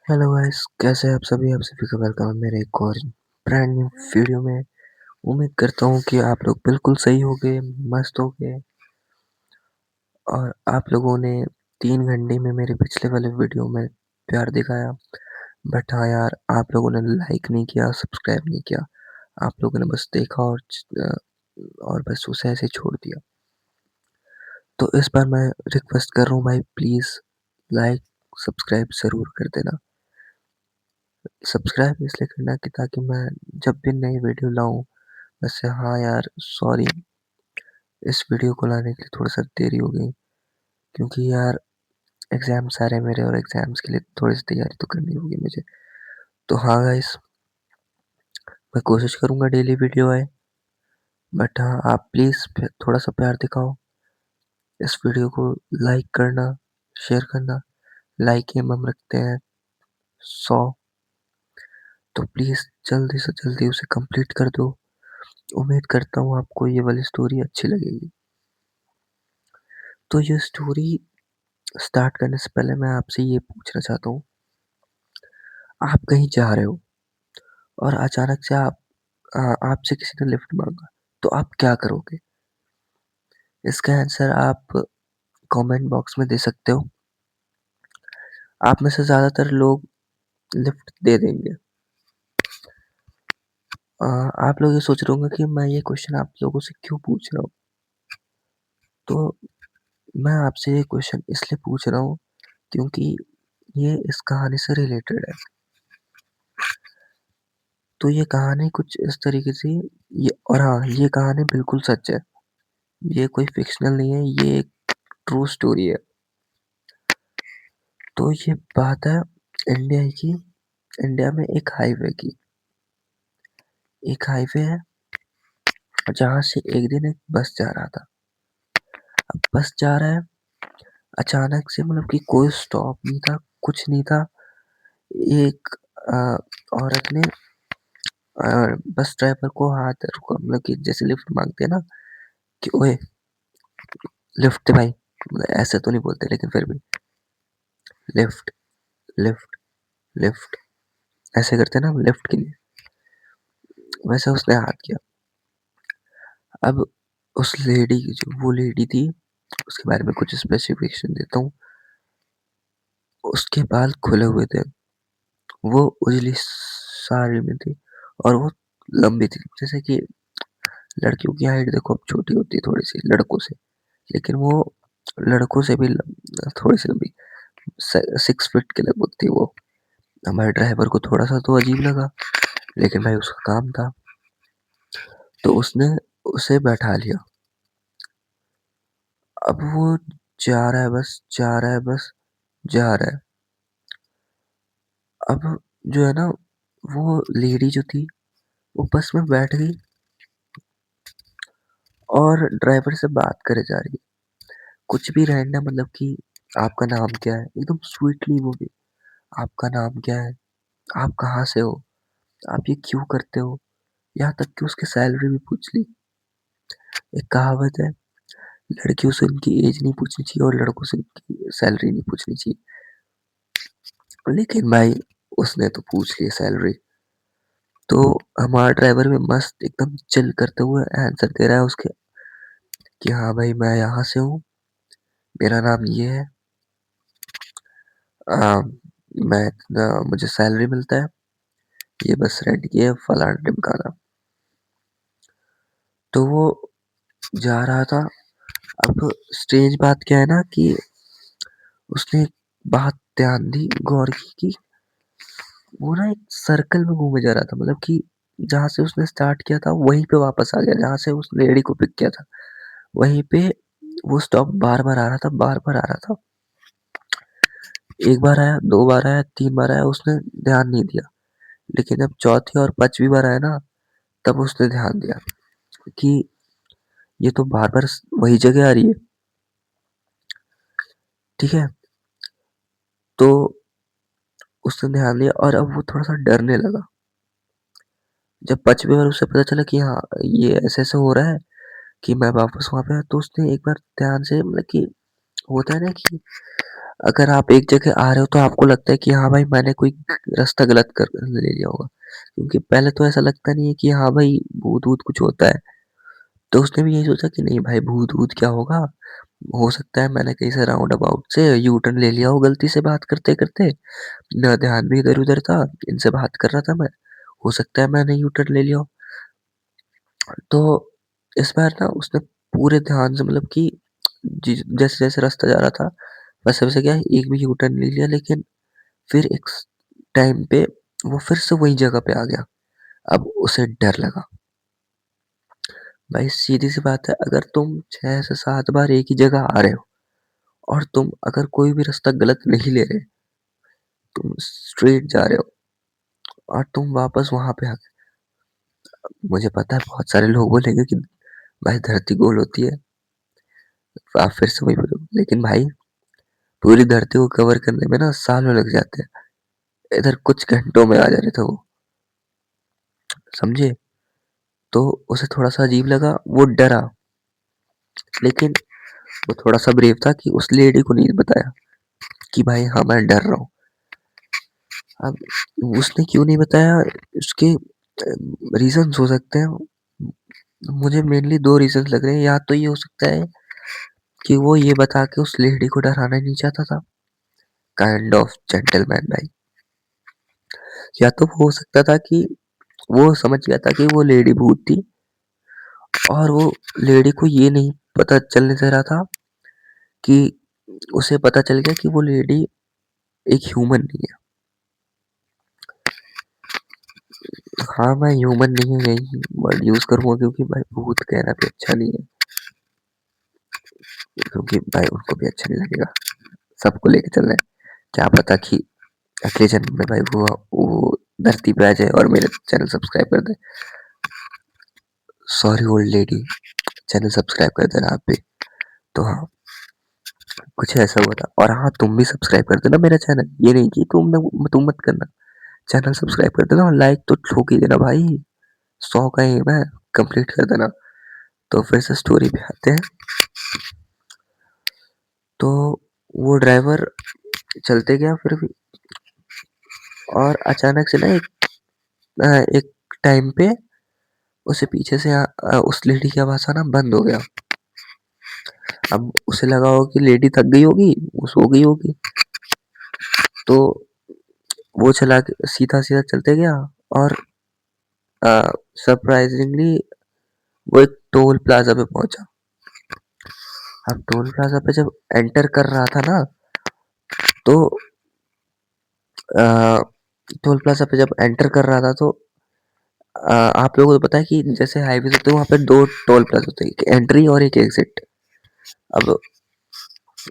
Hello guys, कैसे हैं आप सभी? आप सभी का वेलकम है मेरे एक और ब्रांड न्यू वीडियो में। उम्मीद करता हूँ कि आप लोग बिल्कुल सही होंगे, मस्त होंगे और आप लोगों ने 3 घंटे में मेरे पिछले वाले वीडियो में प्यार दिखाया। बट हाँ यार, आप लोगों ने लाइक नहीं किया, सब्सक्राइब नहीं किया। आप लोगों ने बस देखा और बस उसे ऐसे ही छोड़ दिया। तो इस बार मैं रिक्वेस्ट कर रहा हूँ भाई, प्लीज़ लाइक, सब्सक्राइब ज़रूर कर देना। सब्सक्राइब इसलिए करना कि ताकि मैं जब भी नई वीडियो लाऊँ। वैसे हाँ यार, सॉरी, इस वीडियो को लाने के लिए थोड़ा-सा देरी हो गई क्योंकि यार एग्ज़ाम्स आ रहे हैं मेरे और एग्ज़ाम्स के लिए थोड़ी-सी तैयारी तो करनी होगी मुझे। तो हाँ गाइस, मैं कोशिश करूँगा डेली वीडियो आए, बट हाँ, आप प्लीज़ थोड़ा-सा प्यार दिखाओ। इस वीडियो को लाइक करना, शेयर करना। लाइक एम हम रखते हैं 100, तो प्लीज़ जल्दी से जल्दी उसे कंप्लीट कर दो। उम्मीद करता हूँ आपको ये वाली स्टोरी अच्छी लगेगी। तो ये स्टोरी स्टार्ट करने से पहले मैं आपसे ये पूछना चाहता हूँ, आप कहीं जा रहे हो और अचानक से आपसे किसी ने लिफ्ट माँगा, तो आप क्या करोगे? इसका आंसर आप कमेंट बॉक्स में दे सकते हो। आप में से ज़्यादातर लोग लिफ्ट दे देंगे। आप लोग ये सोच रहे होंगे कि मैं ये क्वेश्चन आप लोगों से क्यों पूछ रहा हूँ? तो मैं आपसे ये क्वेश्चन इसलिए पूछ रहा हूँ क्योंकि ये इस कहानी से रिलेटेड है। तो ये कहानी कुछ इस तरीके से ये और हाँ, ये कहानी बिल्कुल सच है। ये कोई फ़िक्शनल नहीं है, ये एक ट्रू स्टोरी है। तो ये बात है इंडिया की। इंडिया में एक हाईवे की। एक हाईवे है जहाँ से एक दिन एक बस जा रहा था। अब बस जा रहा है, अचानक से मतलब कि कोई स्टॉप नहीं था, कुछ नहीं था। एक अ, औरत ने अ, बस ड्राइवर को हाथ रुका मतलब कि जैसे लिफ्ट माँगते हैं ना कि ओए लिफ्ट दे भाई। मतलब ऐसे तो नहीं बोलते लेकिन फिर भी लिफ्ट, लिफ्ट, लिफ्ट ऐसे करते हैं ना लिफ्ट के लिए। वैसे उसने हाथ किया। अब उस लेडी की जो वो लेडी थी, उसके बारे में कुछ स्पेसिफिकेशन देता हूँ। उसके बाल खुले हुए थे, वो उजली साड़ी में थी और वो लंबी थी। जैसे कि लड़कियों की हाइट देखो अब छोटी होती है थोड़ी-सी लड़कों से, लेकिन वो लड़कों से भी थोड़ी-सी लंबी 6 फीट के लगभग थी वो। हमारे ड्राइवर को थोड़ा-सा तो अजीब लगा, लेकिन भाई उसका काम था, तो उसने उसे बैठा लिया। अब वो जा रहा है बस, जा रहा है बस, जा रहा है। अब जो है ना, वो लेडी जो थी, वो बस में बैठ गई और ड्राइवर से बात करे जा रही है। कुछ भी रैंडम मतलब कि आपका नाम क्या है? एकदम स्वीटली वो भी, आपका नाम क्या है? आप कहाँ से हो? आप ये क्यों करते हो? यहाँ तक कि उसकी सैलरी भी पूछ ली। एक कहावत है, लड़कियों से उनकी एज नहीं पूछनी चाहिए और लड़कों से उनकी सैलरी नहीं पूछनी चाहिए। लेकिन भाई उसने तो पूछ ली सैलरी। तो हमारा ड्राइवर भी मस्त एकदम चिल करते हुए आंसर दे रहा है उसके कि हाँ भाई मैं यहाँ से हूँ, मेरा नाम ये है, अ, मैं इतना मुझे सैलरी मिलता है, ये बस रेंट की है फलाना-ढिमकाना। तो वो जा रहा था। अब स्ट्रेंज बात क्या है ना कि उसने एक बात ध्यान दी, गौर की कि वो ना एक सर्कल में घूमे जा रहा था। मतलब कि जहाँ से उसने स्टार्ट किया था वहीं पे वापस आ गया, जहाँ से उस लेडी को पिक किया था। वहीं पे वो स्टॉप बार-बार आ रहा था, बार-बार आ रहा था। 1 बार आया, 2 बार आया, 3 बार आया, उसने ध्यान नहीं दिया। लेकिन जब चौथी और 5वीं बार आया ना, तब उसने ध्यान दिया कि ये तो बार-बार वही जगह आ रही है। ठीक है? तो उसने ध्यान दिया और अब वो थोड़ा-सा डरने लगा। जब 5वीं बार उसे पता चला कि हाँ, ये ऐसे-ऐसे हो रहा है कि मैं वापस वहाँ पे आया, तो उसने एक बार ध्यान से मतलब कि होता है ना कि अगर आप एक जगह आ रहे हो तो आपको लगता है कि हाँ भाई मैंने कोई रास्ता गलत कर ले लिया होगा, क्योंकि पहले तो ऐसा लगता नहीं है कि हाँ भाई भूत वूत कुछ होता है। तो उसने भी यही सोचा कि नहीं भाई भूत वूत क्या होगा, हो सकता है मैंने कहीं से राउंड अबाउट से यू टर्न ले लिया हो गलती से बात करते करते, मेरा ध्यान भी इधर उधर था, इनसे बात कर रहा था मैं, हो सकता है मैंने यू टर्न ले लिया हो। तो इस बार ना उसने पूरे ध्यान से मतलब कि जैसे जैसे रास्ता जा रहा था वैसे वैसे क्या है, एक भी यू टर्न नहीं लिया, लेकिन फिर एक टाइम पे वो फिर से वही जगह पे आ गया। अब उसे डर लगा। भाई सीधी सी बात है, अगर तुम 6 से 7 बार एक ही जगह आ रहे हो और तुम अगर कोई भी रास्ता गलत नहीं ले रहे, तुम स्ट्रेट जा रहे हो और तुम वापस वहां पे आ गए। मुझे पता है बहुत सारे लोग बोलेंगे कि भाई धरती गोल होती है, आप फिर से वही बोलोगे, लेकिन भाई पूरी धरती को कवर करने में ना सालों लग जाते हैं, इधर कुछ घंटों में आ जा रहे थे वो, समझे। तो उसे थोड़ा सा अजीब लगा, वो डरा, लेकिन वो थोड़ा सा ब्रेव था कि उस लेडी को नहीं बताया कि भाई हाँ मैं डर रहा हूँ। अब उसने क्यों नहीं बताया, उसके रीजंस हो सकते हैं। मुझे मेनली दो रीजंस लग रहे हैं, या तो ये हो सकता है कि वो ये बता के उस लेडी को डराना नहीं चाहता था, काइंड ऑफ जेंटलमैन भाई, या तो वो हो सकता था कि वो समझ गया था कि वो लेडी भूत थी और वो लेडी को ये नहीं पता चलने दे रहा था कि उसे पता चल गया कि वो लेडी एक ह्यूमन नहीं है। हाँ मैं ह्यूमन नहीं है यही वर्ड यूज करूंगा, क्योंकि भाई भूत कहना भी अच्छा नहीं है, क्योंकि भाई उनको भी अच्छा नहीं लगेगा, सबको लेके चल रहे हैं, क्या पता कि अगले जन्म में भाई वो धरती पे आ जाए और मेरे चैनल सब्सक्राइब कर दे। Sorry old lady, channel subscribe कर देना आप भी। तो हाँ, कुछ ऐसा हुआ था। और हाँ तुम भी सब्सक्राइब कर देना मेरा चैनल, ये नहीं कि तुम मत करना, चैनल सब्सक्राइब कर देना और लाइक तो ठोक ही देना भाई, 100 का एम है, कंप्लीट कर देना। तो फिर से स्टोरी पे आते हैं। तो वो ड्राइवर चलते गया फिर भी, और अचानक से ना एक टाइम पे उसे पीछे से उस लेडी की आवाज आना बंद हो गया। अब उसे लगा होगा कि लेडी थक गई होगी, वो सो गई होगी, तो वो चला सीधा सीधा चलते गया और सरप्राइजिंगली वो एक टोल प्लाजा पे पहुंचा। अब टोल प्लाजा पे जब एंटर कर रहा था ना, तो टोल प्लाजा पे जब एंटर कर रहा था तो आप लोगों को तो पता है कि जैसे हाईवे होते हैं वहाँ पे दो टोल प्लाजा होते हैं, एक एंट्री और एक एग्जिट। अब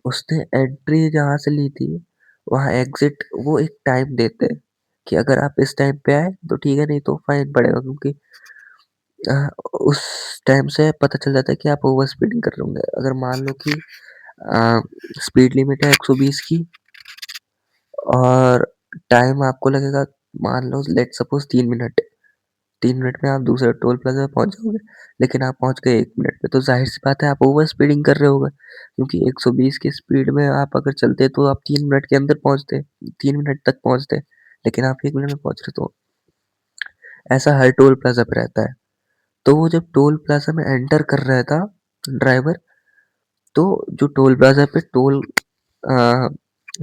उसने एंट्री जहाँ से ली थी, वहाँ एग्जिट वो एक टाइम देते हैं कि अगर आप इस टाइम पे आए तो ठीक है, नहीं तो फाइन पड़ेगा, क्योंकि अ, उस टाइम से पता चल जाता है कि आप ओवर स्पीडिंग कर रहे होंगे। अगर मान लो कि स्पीड लिमिट है 120 की और टाइम आपको लगेगा, मान लो लेट सपोज 3 मिनट, 3 मिनट में आप दूसरे टोल प्लाजा पे पहुंच जाओगे, लेकिन आप पहुंच गए 1 मिनट में, तो जाहिर सी बात है आप ओवर स्पीडिंग कर रहे होगे, क्योंकि 120 की स्पीड में आप अगर चलते तो आप 3 मिनट के अंदर पहुंचते, 3 मिनट तक पहुंचते, लेकिन आप 1 मिनट में पहुंच रहे। तो ऐसा हर टोल प्लाजा पे रहता है। तो वो जब टोल प्लाजा में एंटर कर रहा था ड्राइवर, तो जो टोल प्लाजा पे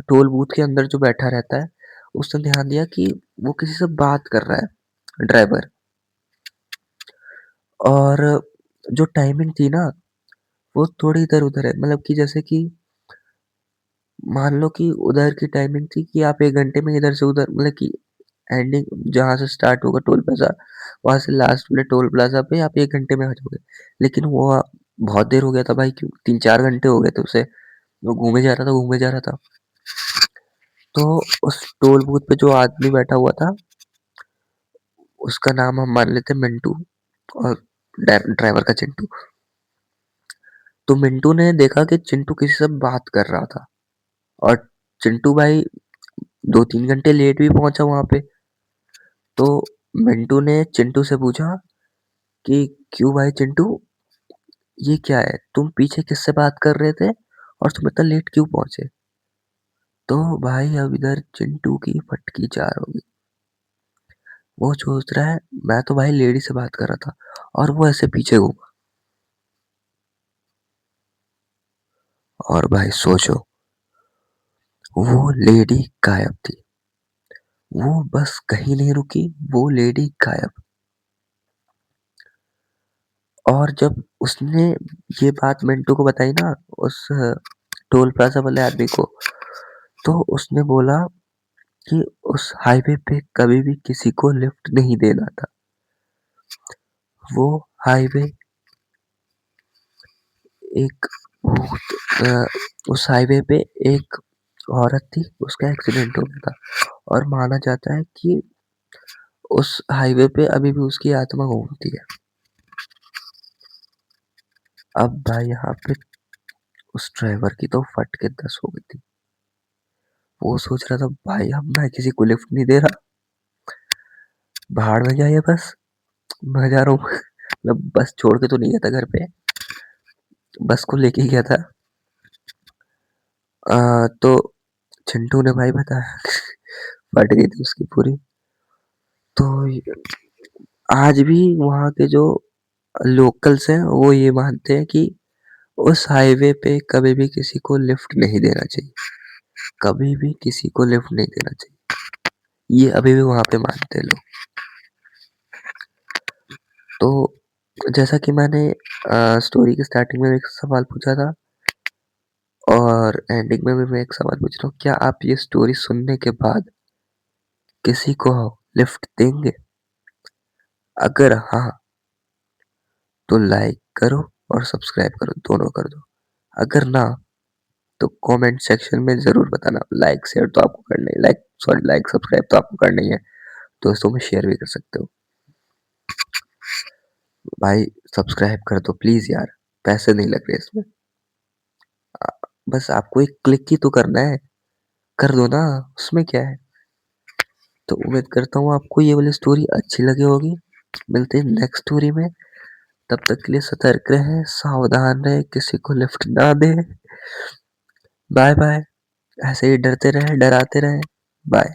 टोल बूथ के अंदर जो बैठा रहता है, उसने ध्यान दिया कि वो किसी से बात कर रहा है ड्राइवर। और जो टाइमिंग थी ना, वो थोड़ी इधर उधर है, मतलब कि जैसे कि मान लो कि उधर की टाइमिंग थी कि आप 1 घंटे में इधर से उधर, मतलब कि एंडिंग जहाँ से स्टार्ट होगा टोल प्लाजा, वहां से लास्ट वाले टोल प्लाजा पे आप 1 घंटे में आ जाओगे, लेकिन वो बहुत देर हो गया था भाई, क्यों 3-4 घंटे हो गए थे उसे, वो घूमे जा रहा था घूमे जा रहा था। तो उस टोल बूथ पे जो आदमी बैठा हुआ था, उसका नाम हम मान लेते मिंटू, और ड्राइवर का चिंटू। तो मिंटू ने देखा कि चिंटू किसी से बात कर रहा था, और चिंटू भाई 2-3 घंटे लेट भी पहुंचा वहां पे। तो मिंटू ने चिंटू से पूछा कि क्यों भाई चिंटू, ये क्या है, तुम पीछे किससे बात कर रहे थे और तुम इतना लेट क्यों पहुंचे। तो भाई अब इधर चिंटू की फटकी 4 होगी। वो सोच रहा है मैं तो भाई लेडी से बात कर रहा था और वो ऐसे पीछे घूमा और भाई सोचो वो लेडी गायब थी। वो बस कहीं नहीं रुकी, वो लेडी गायब। और जब उसने ये बात मिंटू को बताई ना, उस टोल प्लाजा वाले आदमी को, तो उसने बोला कि उस हाईवे पे कभी भी किसी को लिफ्ट नहीं देना था। वो हाईवे एक उस हाईवे पे एक औरत थी, उसका एक्सीडेंट हो गया था और माना जाता है कि उस हाईवे पे अभी भी उसकी आत्मा घूमती है। अब भाई यहाँ पे उस ड्राइवर की तो फट के 10 हो गई थी। वो सोच रहा था भाई अब मैं किसी को लिफ्ट नहीं दे रहा, भाड़ में जाइए बस, मैं जा रहा हूँ। मतलब बस छोड़ के तो नहीं गया था घर पे, बस को लेके ही गया था। तो चिंटू ने भाई बताया फट गई थी उसकी पूरी। तो आज भी वहाँ के जो लोकल्स हैं वो ये मानते हैं कि उस हाईवे पे कभी भी किसी को लिफ्ट नहीं देना चाहिए, कभी भी किसी को लिफ्ट नहीं देना चाहिए। ये अभी भी वहाँ पे मानते हैं लोग। तो जैसा कि मैंने स्टोरी के स्टार्टिंग में एक सवाल पूछा था और एंडिंग में भी मैं एक सवाल पूछ रहा हूँ, क्या आप ये स्टोरी सुनने के बाद किसी को लिफ्ट देंगे? अगर हाँ तो लाइक करो और सब्सक्राइब करो, दोनों कर दो। अगर ना तो कमेंट सेक्शन में जरूर बताना। लाइक शेयर तो आपको करना ही, लाइक सब्सक्राइब तो आपको करना ही है, दोस्तों में शेयर भी कर सकते हो। भाई सब्सक्राइब कर दो प्लीज यार, पैसे नहीं लग रहे इसमें। बस आपको एक क्लिक ही तो करना है, कर दो ना, उसमें क्या है। तो उम्मीद करता हूँ आपको ये वाली स्टोरी अच्छी लगी होगी। मिलते हैं नेक्स्ट स्टोरी में, तब तक के लिए सतर्क रहें, सावधान रहें, किसी को लिफ्ट ना दें। Bye bye. ऐसे ही डरते रहे, डराते रहे। बाय।